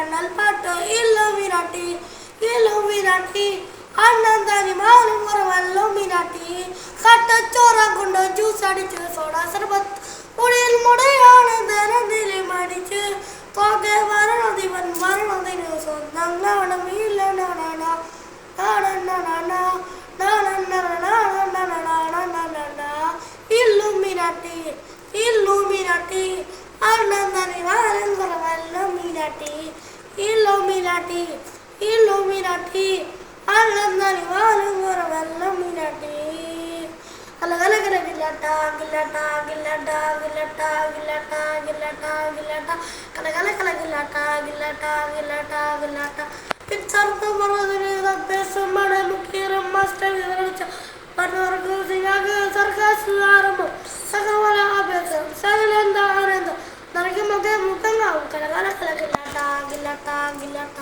Colonel പാട്ട് ഇല്ലുമിനാട്ടി ഇല്ലുമിനാട്ടി അണ്ണൻ തനി മാറും കുറവല്ലുമിനാട്ടി കട്ടച്ചോറ കൊണ്ട് ജ്യൂസ് അടിച്ച് സോഡ സർബത്ത് മുടിയിൽ മുടയാണ് ധനത്തിലെ മടിച്ച് പോകെ വരണതിവൻ വരണതിന് സ്വന്തം നാണമില്ല ഇല്ലുമിനാട്ടി ഇല്ലുമിനാട്ടി അണ്ണൻ തനി മാറും കുറവല്ലുമിനാട്ടി ഇല്ലുമിനാട്ടി ഇല്ലുമിനാട്ടി അണ്ണൻ തനി മാറും കുറവല്ലുമിനാട്ടി കലകലകലകില്ലട്ട ഗില്ലട്ട ഗില്ലട്ട ഗില്ലട്ട ഗില്ലട്ട ഗില്ലട്ട ഗില്ലട്ട കലകലകലകില്ലട്ട ഗില്ലട്ട ഗില്ലട്ട ഗില്ലട്ട പിച്ചർത്ത് പറഞ്ഞതിന് തദ്ദേശമാണ് മുഖ്യരം മാസ്റ്റർ വിവരിച്ച പറഞ്ഞവർക്ക് സിനാഗ് സർക്കാസ് ആരംഭം സകല അഭ്യാസം സകലെന്ത ആനന്ദം നിറയ്ക്കുമൊക്കെ മുഖങ്ങാവും കലകലകലകില്ലട്ട ഗില്ലട്ട ഗില്ലട്ട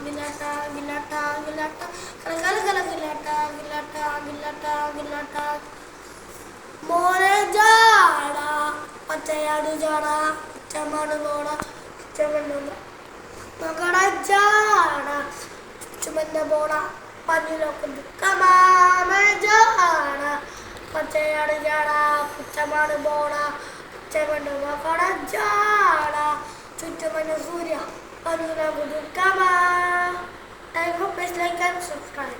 ഗില്ലട്ട ഗില്ലട്ട ഗില്ലട്ട കലകലകലകില്ലട്ട ഗില്ലട്ട ഗില്ലട്ട ഗില്ലട്ട മോനെ ജാട പച്ചയാട് ജാട ചമ്മണ് പോട ചമ്മണ്ണ മകട ജാട ചുമന്ന പോട പഞ്ഞിലൊക്കെ ദുഃഖമാമ ജാട പച്ചയാട് ജാട പുച്ചമാണ് പോട ചമ്മണ്ണ മകട ജാട ചുറ്റുമന്ന സൂര്യ പഞ്ഞിലൊക്കെ ദുഃഖമാ. I hope you like and subscribe.